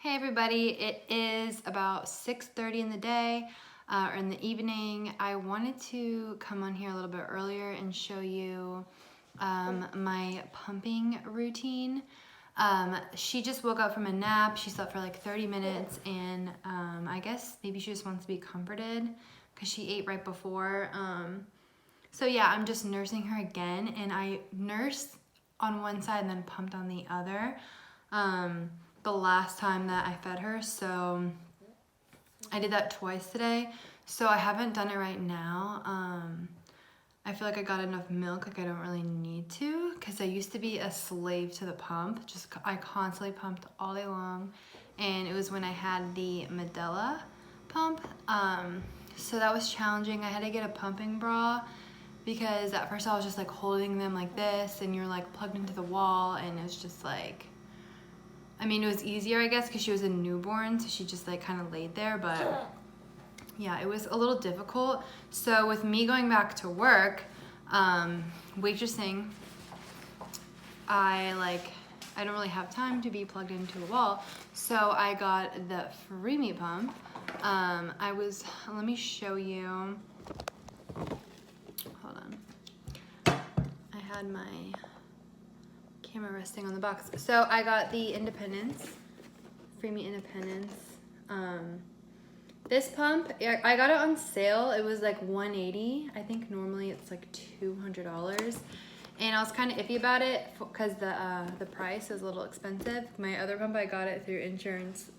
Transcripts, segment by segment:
Hey everybody, it is about 6:30 in the day or in the evening. I wanted to come on here a little bit earlier and show you my pumping routine. She just woke up from a nap. She slept for like 30 minutes and I guess maybe she just wants to be comforted because she ate right before. So yeah, I'm just nursing her again, and I nursed on one side and then pumped on the other. The last time that I fed her, so I did that twice today. So I haven't done it right now. I feel like I got enough milk, like I don't really need to, because I used to be a slave to the pump. I constantly pumped all day long, and it was when I had the Medela pump. So that was challenging. I had to get a pumping bra because at first I was just like holding them like this, and you're like plugged into the wall, and it was just like, I mean, it was easier, I guess, because she was a newborn, so she just like kind of laid there, but yeah, it was a little difficult. So with me going back to work, waitressing, I don't really have time to be plugged into a wall, so I got the Freemie pump. Let me show you, hold on. I had my camera resting on the box. So I got the Independence, Freemie Independence. This pump, I got it on sale. It was like $180. I think normally it's like $200. And I was kind of iffy about it because the price is a little expensive. My other pump, I got it through insurance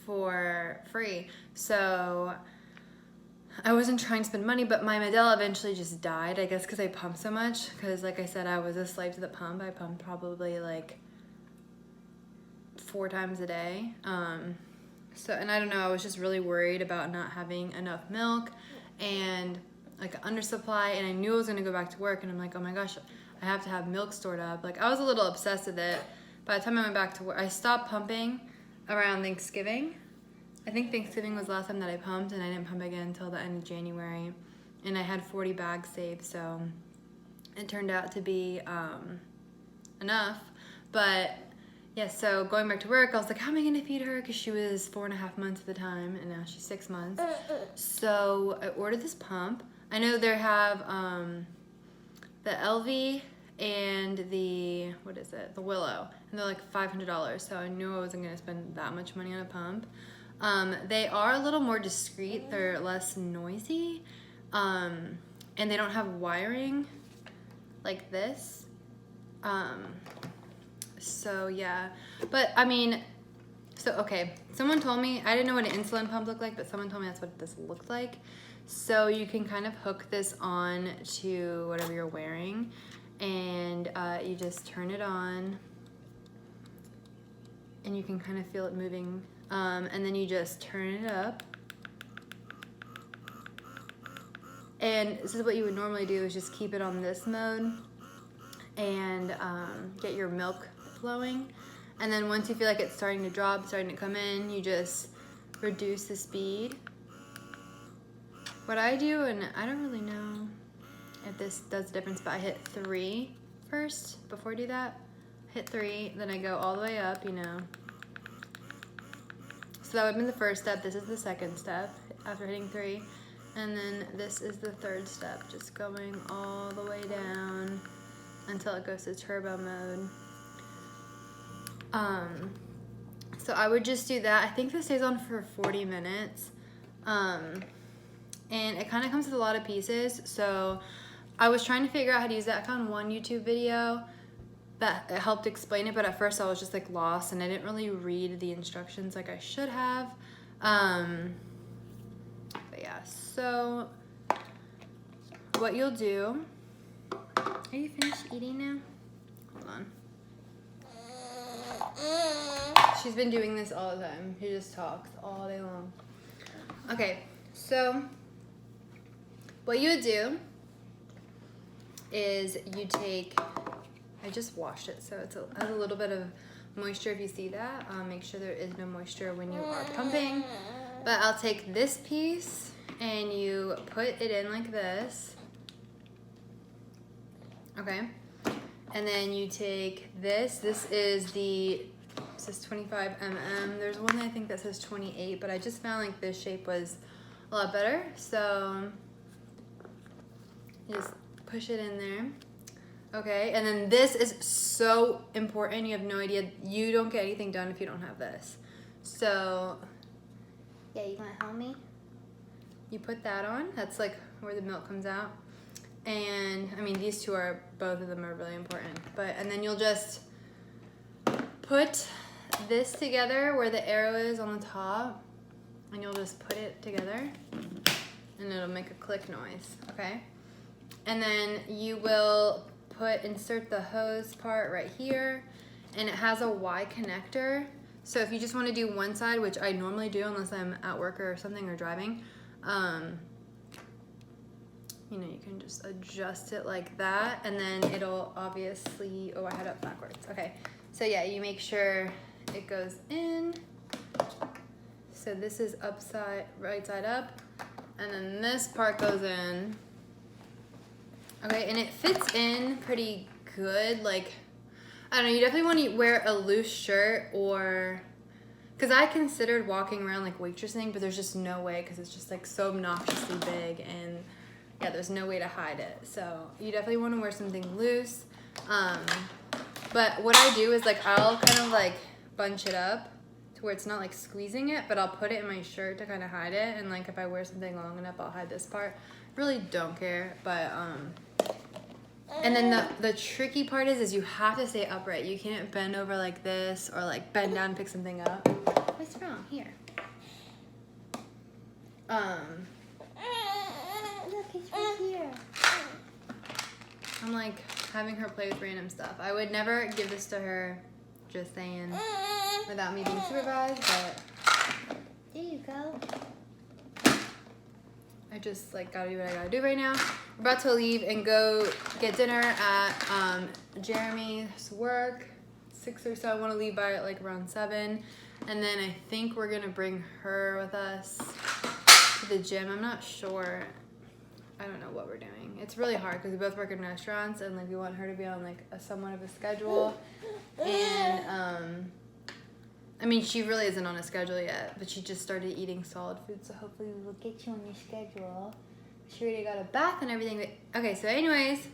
for free. So I wasn't trying to spend money, but my Medela eventually just died, I guess because I pumped so much. Because like I said, I was a slave to the pump. I pumped probably like 4 times a day. And I don't know, I was just really worried about not having enough milk and like an undersupply, and I knew I was gonna go back to work, and I'm like, oh my gosh, I have to have milk stored up. Like I was a little obsessed with it. By the time I went back to work, I stopped pumping around Thanksgiving. I think Thanksgiving was the last time that I pumped, and I didn't pump again until the end of January. And I had 40 bags saved, so it turned out to be enough. But yeah, so going back to work, I was like, how am I gonna feed her? Because she was 4.5 months at the time, and now she's 6 months. So I ordered this pump. I know they have the LV and the, the Willow, and they're like $500. So I knew I wasn't gonna spend that much money on a pump. They are a little more discreet, they're less noisy, and they don't have wiring like this. So yeah, but I mean, okay, someone told me, I didn't know what an insulin pump looked like, but someone told me that's what this looked like. So you can kind of hook this on to whatever you're wearing, and you just turn it on, and you can kind of feel it moving. And then you just turn it up. And this is what you would normally do, is just keep it on this mode and get your milk flowing. And then once you feel like it's starting to drop, starting to come in, you just reduce the speed. What I do, and I don't really know if this does a difference, but I hit 3 first before I do that. Hit 3, then I go all the way up, you know. So that would have been the first step. This is the second step after hitting 3. And then this is the third step, just going all the way down until it goes to turbo mode. So I would just do that. I think this stays on for 40 minutes. And it kind of comes with a lot of pieces. So I was trying to figure out how to use that. I found one YouTube video that helped explain it, but at first I was just like lost, and I didn't really read the instructions like I should have. But yeah, so what you'll do, are you finished eating now? Hold on. She's been doing this all the time. She just talks all day long. Okay, so what you would do is you take, I just washed it, so it has a little bit of moisture if you see that. Make sure there is no moisture when you are pumping. But I'll take this piece and you put it in like this. Okay. And then you take this. This is the says 25 mm. There's one I think that says 28, but I just found like this shape was a lot better. So just push it in there. Okay, and then this is so important. You have no idea. You don't get anything done if you don't have this. So yeah, you gonna help me? You put that on. That's like where the milk comes out. And I mean, these two are, both of them are really important. But, and then you'll just put this together where the arrow is on the top, and you'll just put it together and it'll make a click noise, okay? And then you will insert the hose part right here, and it has a Y connector. So if you just want to do one side, which I normally do unless I'm at work or something or driving, you know, you can just adjust it like that, and then it'll obviously, oh, I had it backwards. Okay, so yeah, you make sure it goes in. So this is right side up, and then this part goes in. Okay, and it fits in pretty good. Like, I don't know, you definitely want to wear a loose shirt, or, because I considered walking around like waitressing, but there's just no way, because it's just like so obnoxiously big, and yeah, there's no way to hide it. So you definitely want to wear something loose. But what I do is like, I'll kind of like bunch it up to where it's not like squeezing it, but I'll put it in my shirt to kind of hide it. And like if I wear something long enough, I'll hide this part. Really don't care, but and then the tricky part is you have to stay upright. You can't bend over like this, or like bend down and pick something up. What's wrong? Here. Look, it's right here. I'm like having her play with random stuff. I would never give this to her, just saying, without me being supervised, but there you go. I just like gotta do what I gotta do right now. We're about to leave and go get dinner at Jeremy's work, 6 or so. I want to leave by like around 7, and then I think we're gonna bring her with us to the gym. I'm not sure. I don't know what we're doing. It's really hard because we both work in restaurants, and like we want her to be on like somewhat of a schedule. And I mean, she really isn't on a schedule yet, but she just started eating solid food, so hopefully we will get you on your schedule. She already got a bath and everything. But, okay, so anyways,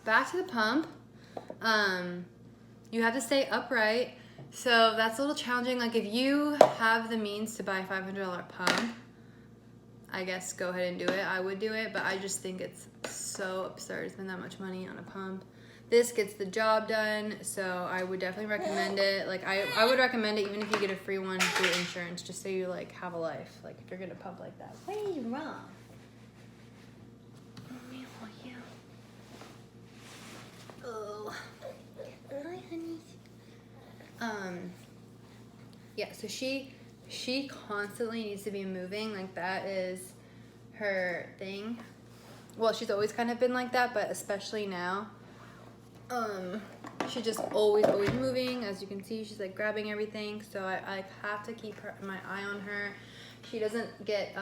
back to the pump. You have to stay upright, so that's a little challenging. Like if you have the means to buy a $500 pump, I guess go ahead and do it. I would do it, but I just think it's so absurd to spend that much money on a pump. This gets the job done, so I would definitely recommend it. Like I would recommend it even if you get a free one through insurance, just so you like have a life. Like if you're gonna pump like that. What is wrong? Oh. Hi, honey. Yeah, so she constantly needs to be moving. Like that is her thing. Well, she's always kind of been like that, but especially now. She's just always moving. As you can see, she's like grabbing everything, so I have to keep my eye on her. She doesn't get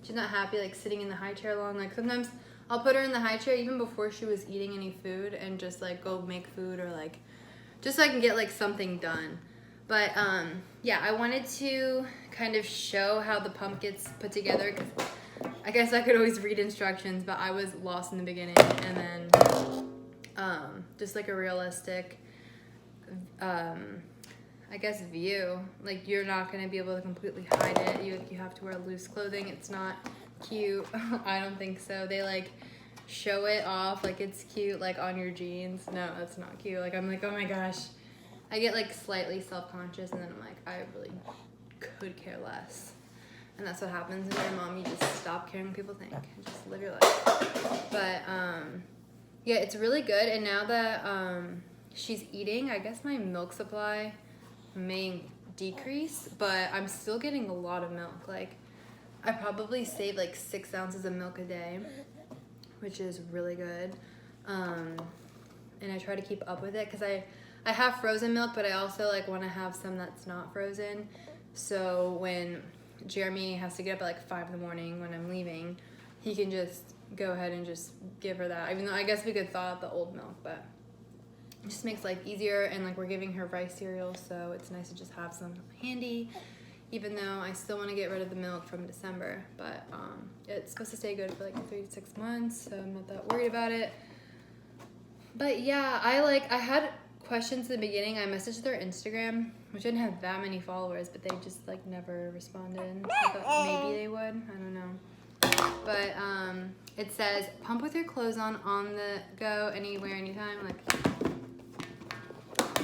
she's not happy like sitting in the high chair long. Like sometimes I'll put her in the high chair even before she was eating any food, and just like go make food, or like just so I can get like something done. But yeah, I wanted to kind of show how the pump gets put together, because I guess I could always read instructions, but I was lost in the beginning. And then just like a realistic I guess view. Like you're not gonna be able to completely hide it. You have to wear loose clothing. It's not cute. I don't think so. They like show it off like it's cute, like on your jeans. No, that's not cute. Like I'm like, oh my gosh. I get like slightly self-conscious, and then I'm like, I really could care less. And that's what happens when you're a mom. You just stop caring what people think and just live your life. But yeah, it's really good. And now that she's eating, I guess my milk supply may decrease, but I'm still getting a lot of milk. Like I probably save like 6 ounces of milk a day, which is really good. And I try to keep up with it, because I have frozen milk, but I also like want to have some that's not frozen. So when Jeremy has to get up at like 5 in the morning when I'm leaving, he can just go ahead and just give her that. Even though I guess we could thaw out the old milk, but It just makes life easier, and like we're giving her rice cereal, so it's nice to just have some handy, even though I still want to get rid of the milk from December. But it's supposed to stay good for like 3 to 6 months, so I'm not that worried about it. But yeah, I had questions in the beginning. I messaged their Instagram, which didn't have that many followers, but they just like never responded. I thought maybe they would, I don't know. But it says pump with your clothes on the go, anywhere, anytime. Like,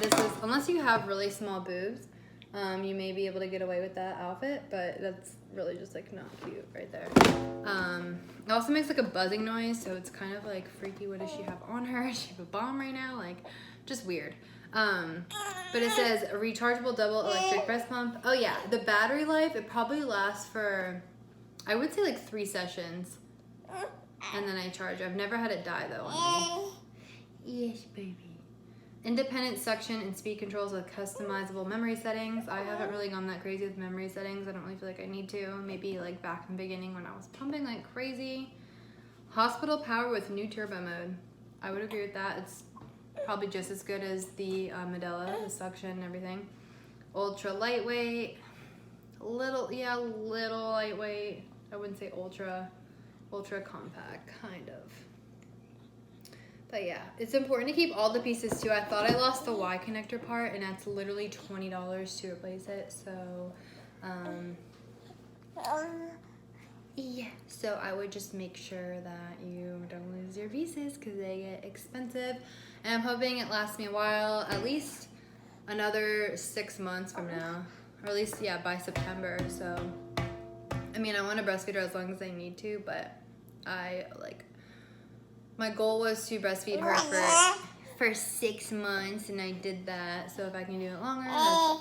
this is, unless you have really small boobs, you may be able to get away with that outfit, but that's really just like not cute right there. It also makes like a buzzing noise, so it's kind of like freaky. What does she have on her? Does she have a bomb right now? Like, just weird. But it says a rechargeable double electric breast pump. Oh yeah, the battery life, it probably lasts for, I would say like 3 sessions, and then I charge. I've never had it die though on me. Yes, baby. Independent suction and speed controls with customizable memory settings. I haven't really gone that crazy with memory settings. I don't really feel like I need to. Maybe like back in the beginning when I was pumping like crazy. Hospital power with new turbo mode. I would agree with that. It's probably just as good as the Medela, the suction and everything. Ultra lightweight. Little lightweight. I wouldn't say ultra compact, kind of. But yeah, it's important to keep all the pieces too. I thought I lost the Y connector part, and that's literally $20 to replace it. So, yeah. So I would just make sure that you don't lose your pieces because they get expensive. And I'm hoping it lasts me a while, at least another 6 months from now, or at least, yeah, by September. So, I mean, I want to breastfeed her as long as I need to, but my goal was to breastfeed her for 6 months, and I did that. So if I can do it longer, that's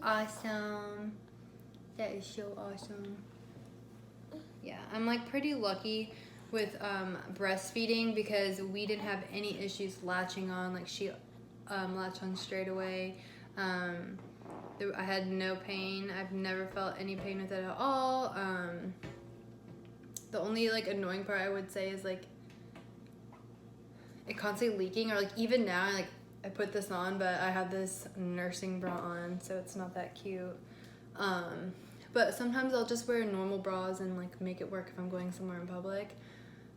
awesome. That is so awesome. Yeah, I'm like pretty lucky with breastfeeding because we didn't have any issues latching on. Like, she latched on straight away. I had no pain. I've never felt any pain with it at all. The only like annoying part I would say is like it constantly leaking, or like even now I put this on, but I have this nursing bra on, so it's not that cute. But sometimes I'll just wear normal bras and like make it work if I'm going somewhere in public.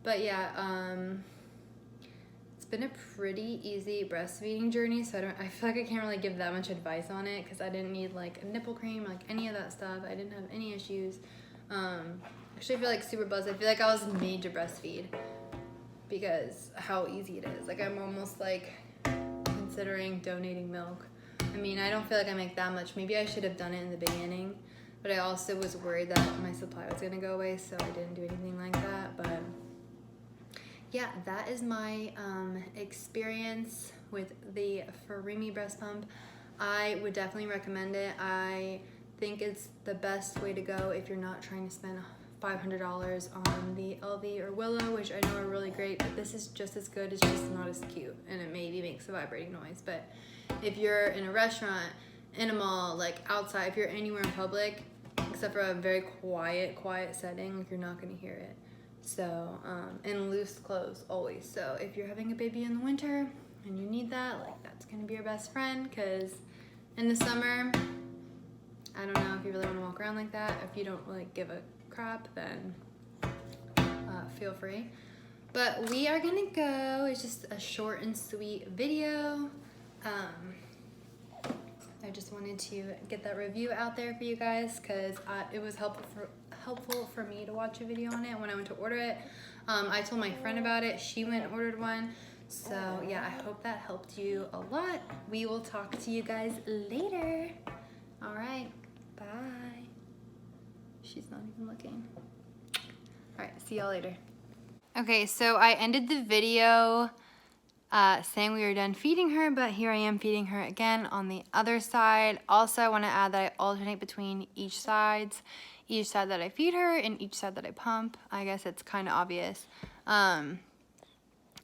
But yeah, it's been a pretty easy breastfeeding journey, so I feel like I can't really give that much advice on it because I didn't need like a nipple cream, like any of that stuff. I didn't have any issues. Actually, I feel like super buzzed. I feel like I was made to breastfeed because how easy it is. Like, I'm almost like considering donating milk. I mean, I don't feel like I make that much. Maybe I should have done it in the beginning, but I also was worried that my supply was gonna go away, so I didn't do anything like that. But yeah, that is my experience with the Freemie breast pump. I would definitely recommend it. I think it's the best way to go if you're not trying to spend $500 on the LV or Willow, which I know are really great, but this is just as good. It's just not as cute, and it maybe makes a vibrating noise. But if you're in a restaurant, in a mall, like outside, if you're anywhere in public, except for a very quiet setting, like, you're not gonna hear it. So, and loose clothes always. So if you're having a baby in the winter and you need that, like, that's gonna be your best friend, because in the summer, I don't know if you really want to walk around like that. If you don't like give a crap, then feel free. But we are gonna go. It's just a short and sweet video. I just wanted to get that review out there for you guys because it was helpful for me to watch a video on it when I went to order it. I told my friend about it. She went and ordered one. So yeah, I hope that helped you a lot. We will talk to you guys later. All right, bye. She's not even looking. All right, see y'all later. Okay, so I ended the video saying we were done feeding her, but here I am feeding her again on the other side. Also, I want to add that I alternate between each side that I feed her and each side that I pump. I guess it's kind of obvious. And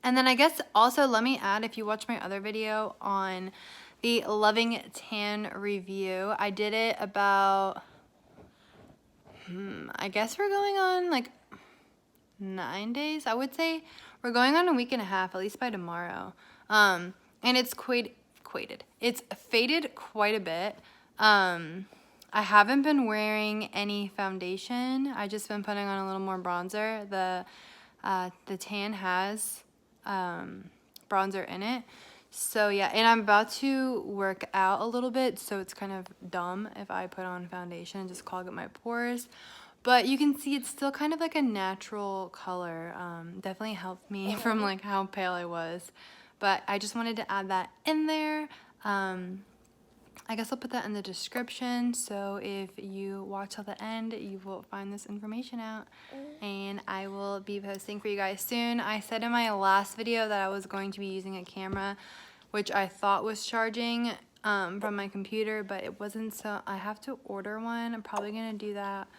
then I guess also let me add, if you watch my other video on the Loving Tan review, I did it about, I guess we're going on like 9 days, I would say. We're going on a week and a half, at least by tomorrow. and it's it's faded quite a bit. I haven't been wearing any foundation. I just been putting on a little more bronzer. The tan has bronzer in it. So yeah, and I'm about to work out a little bit, so it's kind of dumb if I put on foundation and just clog up my pores. But you can see it's still kind of like a natural color. Definitely helped me from like how pale I was. But I just wanted to add that in there. I guess I'll put that in the description, so if you watch till the end, you will find this information out, and I will be posting for you guys soon. I said in my last video that I was going to be using a camera, which I thought was charging from my computer, but it wasn't, so I have to order one. I'm probably going to do that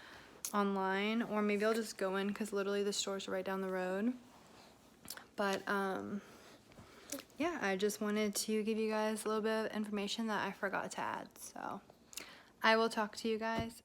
online, or maybe I'll just go in, because literally the store's right down the road. But yeah, I just wanted to give you guys a little bit of information that I forgot to add. So I will talk to you guys